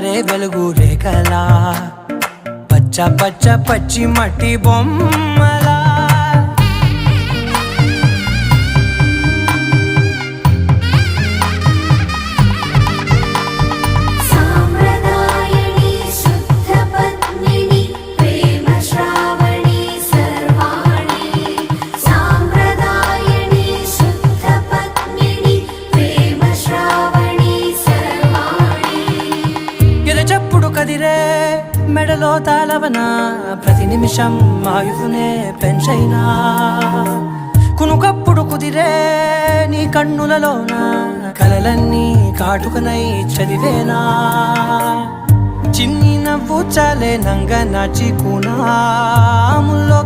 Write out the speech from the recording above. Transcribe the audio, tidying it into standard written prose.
జారే వెలుగు రేఖలా పచ్చ పచ్చ పచ్చి మట్టి బొమ్మలా చెప్పుడు కదిరే మెడలో తాళవన ప్రతి నిమిషం ఆయుధునే పెంచైనా కునుకప్పుడు కుదిరే నీ కన్నులలోన కలలన్నీ కాటుకనై చదివేనా చిన్ని నవ్వు చాలే నంగ నాచి కూనాముల్లో